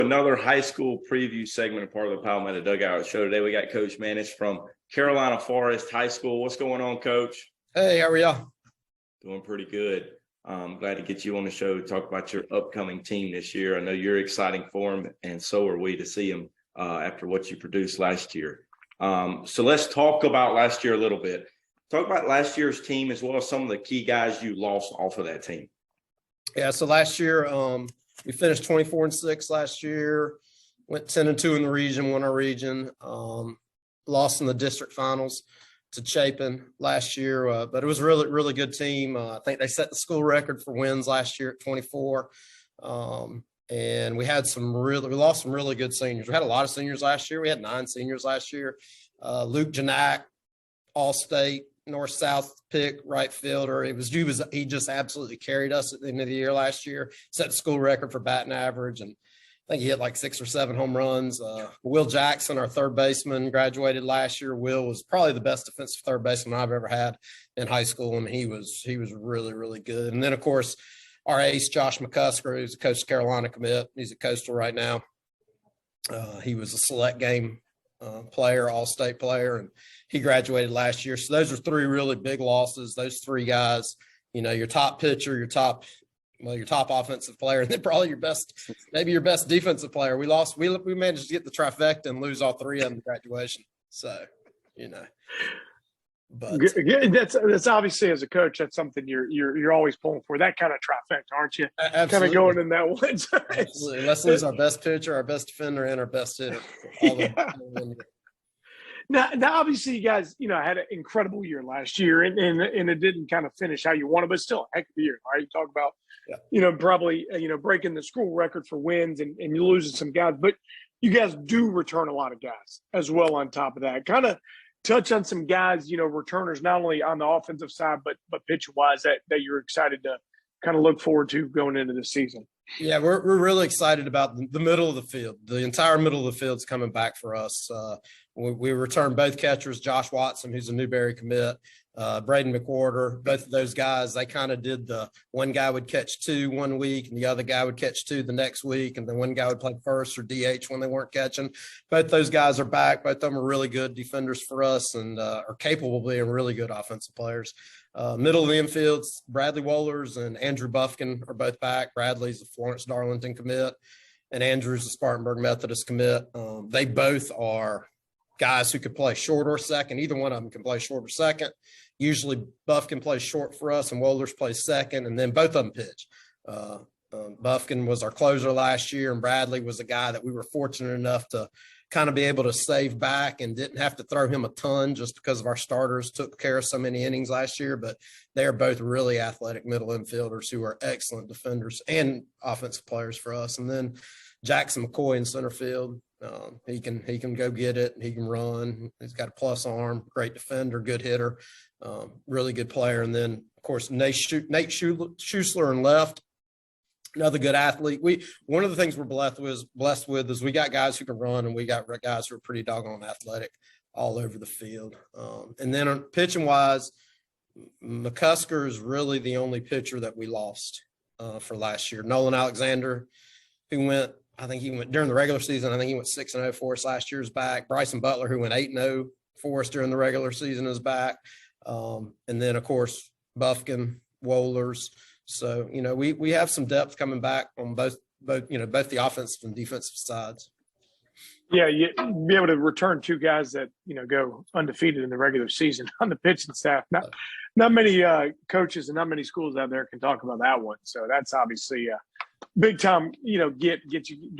Another high school preview segment, of part of the Palmetto Dugout Show. Today we got Coach Manish from Carolina Forest High School. What's going on, Coach? Hey, how are y'all? Doing pretty good. Glad to get you on the show to talk about your upcoming team this year. I know you're exciting for them, and so are we to see them after what you produced last year. So let's talk about last year a little bit. Talk about last year's team as well as some of the key guys you lost off of that team. Yeah, so last year we finished 24-6 last year, went 10-2 in the region, won our region, lost in the district finals to Chapin last year, but it was a really, really good team. I think they set the school record for wins last year at 24. And we lost some really good seniors. We had a lot of seniors last year. We had 9 seniors last year. Luke Janak, All-State, North-South pick, right fielder. He just absolutely carried us at the end of the year last year, set the school record for batting average, and I think he hit like 6 or 7 home runs. Will Jackson, our third baseman, graduated last year. Will was probably the best defensive third baseman I've ever had in high school, and he was really, really good. And then, of course, our ace, Josh McCusker, who's a Coastal Carolina commit. He's at Coastal right now. He was a select game player, all-state player, and he graduated last year. So those are 3 really big losses. Those 3 guys, your top pitcher, your top offensive player, and then probably your best defensive player. We managed to get the trifecta and lose all 3 of them to graduation. So, but that's obviously, as a coach, that's something you're always pulling for, that kind of trifecta, aren't you? Absolutely. Kind of going in that one. Absolutely. Let's lose our best pitcher, our best defender, and our best hitter. Now, obviously, you guys, had an incredible year last year, and it didn't kind of finish how you wanted, but still a heck of a year. Right? You talk about, probably, breaking the school record for wins, and you losing some guys, but you guys do return a lot of guys as well. On top of that, kind of touch on some guys, returners, not only on the offensive side, but pitcher wise that you're excited to kind of look forward to going into the season. Yeah, we're really excited about the middle of the field. The entire middle of the field's coming back for us. We returned both catchers, Josh Watson, who's a Newberry commit, Braden McWhorter. Both of those guys, they kind of did the one guy would catch 2 one week and the other guy would catch 2 the next week, and then one guy would play first or DH when they weren't catching. Both those guys are back. Both of them are really good defenders for us and are capable of being really good offensive players. Middle of the infields, Bradley Wohlers and Andrew Buffkin are both back. Bradley's a Florence Darlington commit, and Andrew's a Spartanburg Methodist commit. They both are guys who could play short or second. Either one of them can play short or second. Usually Buffkin plays short for us and Wohlers plays second, and then both of them pitch. Buffkin was our closer last year, and Bradley was a guy that we were fortunate enough to kind of be able to save back and didn't have to throw him a ton just because of our starters took care of so many innings last year. But they are both really athletic middle infielders who are excellent defenders and offensive players for us. And then Jackson McCoy in center field. He can go get it. He can run. He's got a plus arm, great defender, good hitter, really good player. And then, of course, Nate Schuessler in left, another good athlete. One of the things we're blessed with is we got guys who can run, and we got guys who are pretty doggone athletic all over the field. And then on pitching wise, McCusker is really the only pitcher that we lost for last year. Nolan Alexander, who went during the regular season. I think he went 6-0 for us last year, is back. Bryson Butler, who went 8-0 for us during the regular season, is back. And then, of course, Buffkin, Wohlers. So, we have some depth coming back on both the offensive and defensive sides. Yeah, you be able to return 2 guys that, go undefeated in the regular season on the pitching staff. Not many coaches and not many schools out there can talk about that one. So that's obviously big time, get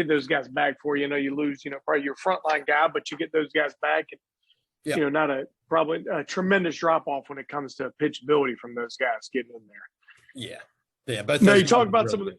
those guys back for you. You lose, probably your frontline guy, but you get those guys back, and not probably a tremendous drop off when it comes to pitchability from those guys getting in there. Yeah. But no, you talk about some of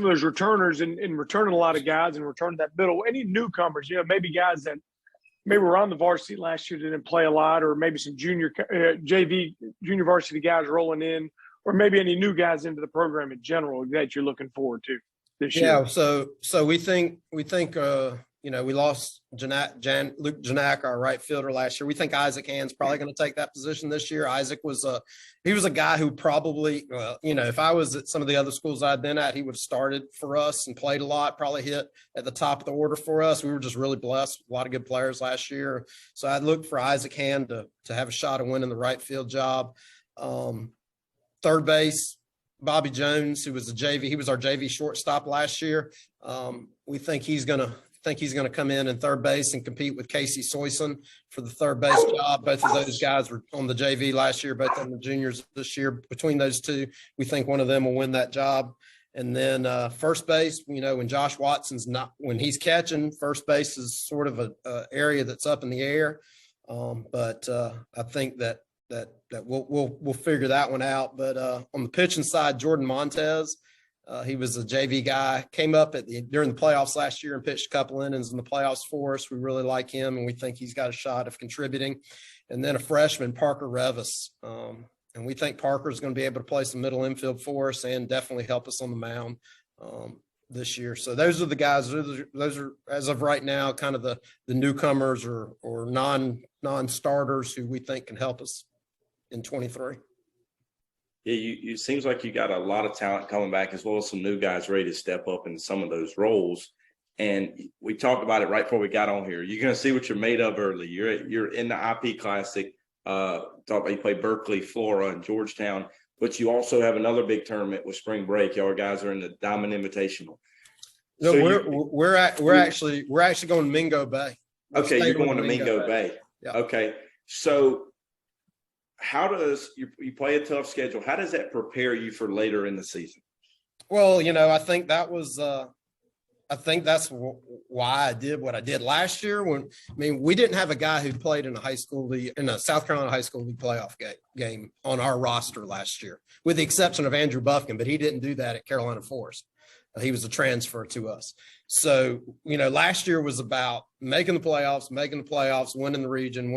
those returners and returning a lot of guys and returning that middle. Any newcomers, maybe guys that maybe were on the varsity last year, didn't play a lot, or maybe some junior varsity guys rolling in, or maybe any new guys into the program in general that you're looking forward to this year. Yeah, so we think we lost Luke Janak, our right fielder last year. We think Isaac Hand's probably going to take that position this year. Isaac was a guy who probably, if I was at some of the other schools I'd been at, he would have started for us and played a lot, probably hit at the top of the order for us. We were just really blessed. A lot of good players last year. So I'd look for Isaac Hand to have a shot of winning the right field job. Third base, Bobby Jones, who was he was our JV shortstop last year. We think he's going to come in third base and compete with Casey Soyson for the third base job. Both of those guys were on the JV last year, both of them are juniors this year. Between those two, we think one of them will win that job. And then first base, when Josh Watson's when he's catching, first base is sort of a area that's up in the air. But I think that we'll figure that one out. But on the pitching side, Jordan Montez, he was a JV guy, came up during the playoffs last year and pitched a couple innings in the playoffs for us. We really like him, and we think he's got a shot of contributing. And then a freshman, Parker Revis. And we think Parker's going to be able to play some middle infield for us and definitely help us on the mound this year. So those are the guys. Those are as of right now, kind of the newcomers or non-starters who we think can help us in 23. Yeah, you seems like you got a lot of talent coming back, as well as some new guys ready to step up in some of those roles. And we talked about it right before we got on here. You're going to see what you're made of early. You're in the IP Classic. Talk about you play Berkeley, Flora, and Georgetown, but you also have another big tournament with spring break. Y'all guys are in the Diamond Invitational. No, so we're actually going to Mingo Bay. Okay, you're going to Mingo Bay. Yeah. Okay, so how does you play a tough schedule? How does that prepare you for later in the season? Well, I think that was I think that's why I did what I did last year. We didn't have a guy who played in a South Carolina high school league playoff game on our roster last year, with the exception of Andrew Buffkin, but he didn't do that at Carolina Forest. He was a transfer to us. So, last year was about making the playoffs, winning the region.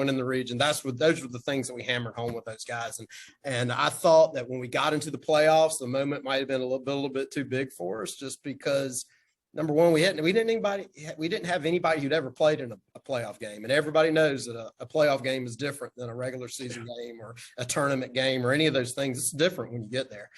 Those were the things that we hammered home with those guys. And I thought that when we got into the playoffs, the moment might've been a little bit too big for us, just because number one, we didn't have anybody who'd ever played in a playoff game. And everybody knows that a playoff game is different than a regular season game or a tournament game or any of those things. It's different when you get there.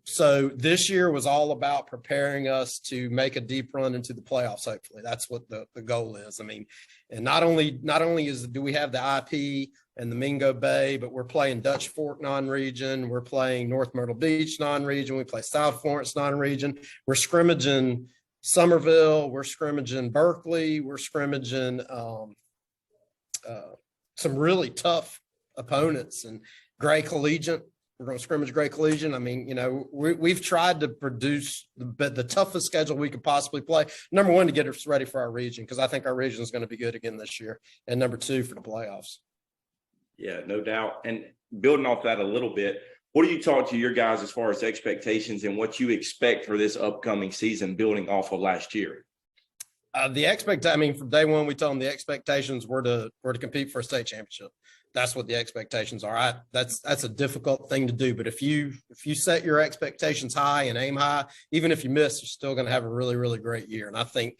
So this year was all about preparing us to make a deep run into the playoffs. Hopefully that's what the goal is. And not only do we have the IP and the Mingo Bay, but we're playing Dutch Fork non-region. We're playing North Myrtle Beach non-region. We play South Florence non-region. We're scrimmaging Somerville. We're scrimmaging Berkeley. We're scrimmaging some really tough opponents, and Gray Collegiate. We're going to scrimmage Gray Collegiate. We've tried to produce the toughest schedule we could possibly play. Number one, to get us ready for our region, because I think our region is going to be good again this year. And number two, for the playoffs. Yeah, no doubt. And building off that a little bit, what do you talk to your guys as far as expectations and what you expect for this upcoming season, building off of last year? From day one, we told them the expectations were to compete for a state championship. That's what the expectations are. That's a difficult thing to do, but if you set your expectations high and aim high, even if you miss, you're still going to have a really, really great year. And I think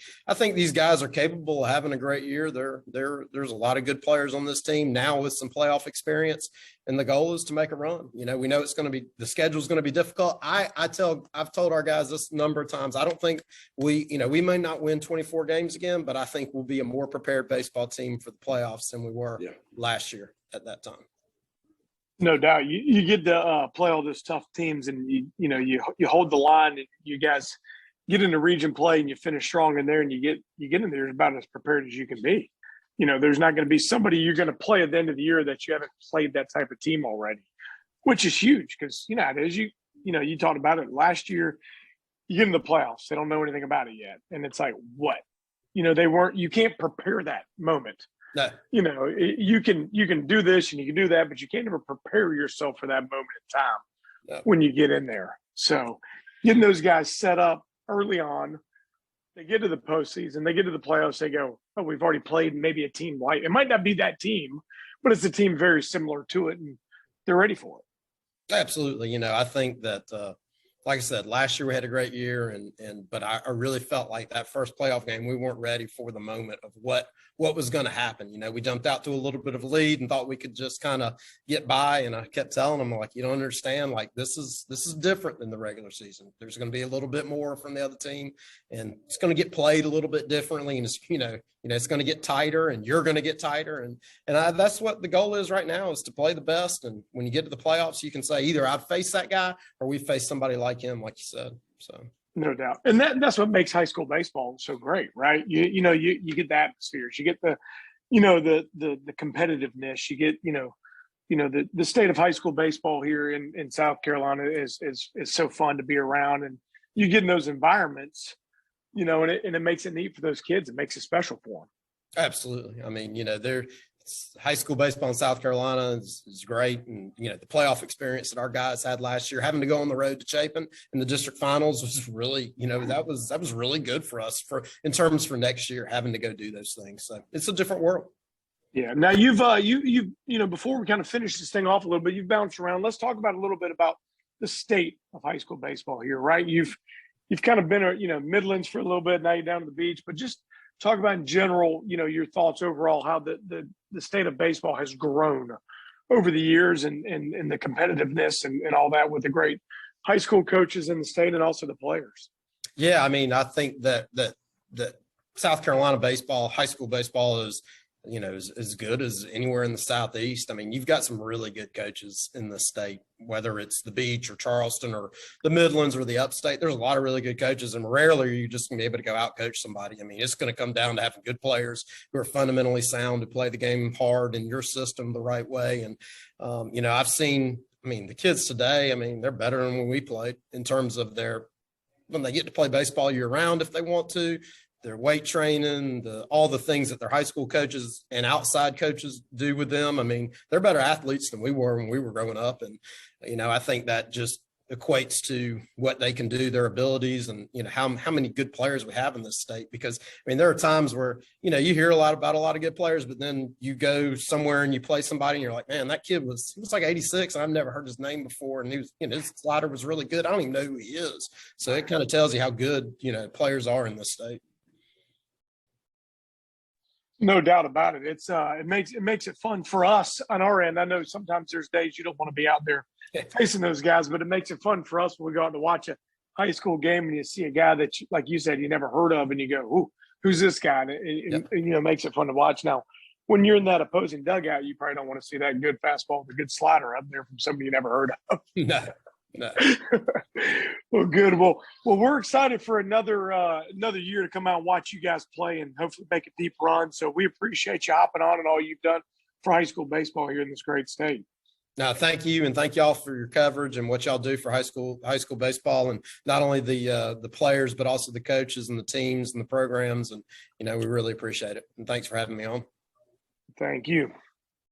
these guys are capable of having a great year. There's a lot of good players on this team now with some playoff experience, and the goal is to make a run. We know the schedule's going to be difficult. I've told our guys this a number of times. I don't think we may not win 24 games again, but I think we'll be a more prepared baseball team for the playoffs than we were last year at that time. No doubt. You get to play all those tough teams, and you hold the line, and you guys get into region play and you finish strong in there, and you get in there about as prepared as you can be. There's not going to be somebody you're going to play at the end of the year that you haven't played that type of team already, which is huge, because as you talked about it last year. You get in the playoffs, they don't know anything about it yet, and it's like, what? You can't prepare that moment. No. You can do this and you can do that, but you can't ever prepare yourself for that moment in time when you get in there. So getting those guys set up early on, they get to the postseason, they get to the playoffs, they go, oh, we've already played maybe a team like, it might not be that team, but it's a team very similar to it, and they're ready for it. Absolutely. I think that like I said, last year we had a great year, but I really felt like that first playoff game, we weren't ready for the moment of what was going to happen. You know, we jumped out to a little bit of a lead and thought we could just kind of get by. And I kept telling them, like, you don't understand, like this is different than the regular season. There's going to be a little bit more from the other team, and it's going to get played a little bit differently. And it's, it's going to get tighter, and you're going to get tighter. That's what the goal is right now, is to play the best. And when you get to the playoffs, you can say either I'd face that guy or we face somebody like him, like you said. So no doubt. And that's what makes high school baseball so great, right? You get the atmospheres, you get the competitiveness, you get, the state of high school baseball here in South Carolina is so fun to be around, and you get in those environments, and it makes it neat for those kids. It makes it special for them. Absolutely. I mean, high school baseball in South Carolina is great. And, the playoff experience that our guys had last year, having to go on the road to Chapin in the district finals was really, that was really good for us in terms for next year, having to go do those things. So it's a different world. Yeah. Now you've before we kind of finish this thing off a little bit, you've bounced around. Let's talk about a little bit about the state of high school baseball here, right? You've kind of been, Midlands for a little bit. Now you're down to the beach, but just talk about in general, your thoughts overall, how the state of baseball has grown over the years, and the competitiveness and all that, with the great high school coaches in the state and also the players. Yeah. I mean, I think that South Carolina baseball, high school baseball is as good as anywhere in the Southeast. I mean, you've got some really good coaches in the state, whether it's the Beach or Charleston or the Midlands or the Upstate. There's a lot of really good coaches, and rarely are you just going to be able to go out coach somebody. I mean, it's going to come down to having good players who are fundamentally sound, to play the game hard in your system the right way. And, I've seen, the kids today, they're better than when we played in terms of when they get to play baseball year round, if they want to, their weight training, all the things that their high school coaches and outside coaches do with them. They're better athletes than we were when we were growing up. And, I think that just equates to what they can do, their abilities, and, how many good players we have in this state. Because, there are times where, you hear about a lot of good players, but then you go somewhere and you play somebody and you're like, man, that kid was like 86. And I've never heard his name before. And he was, his slider was really good. I don't even know who he is. So it kind of tells you how good, players are in this state. No doubt about it. It's it makes it fun for us on our end. I know sometimes there's days you don't want to be out there facing those guys, but it makes it fun for us when we go out to watch a high school game and you see a guy that, like you said, you never heard of, and you go, "Ooh, who's this guy?" And it makes it fun to watch. Now, when you're in that opposing dugout, you probably don't want to see that good fastball, the good slider up there from somebody you never heard of. No. Well, good. Well, we're excited for another year to come out and watch you guys play and hopefully make a deep run. So we appreciate you hopping on and all you've done for high school baseball here in this great state. No, thank you, and thank y'all for your coverage and what y'all do for high school baseball, and not only the players but also the coaches and the teams and the programs. And we really appreciate it. And thanks for having me on. Thank you.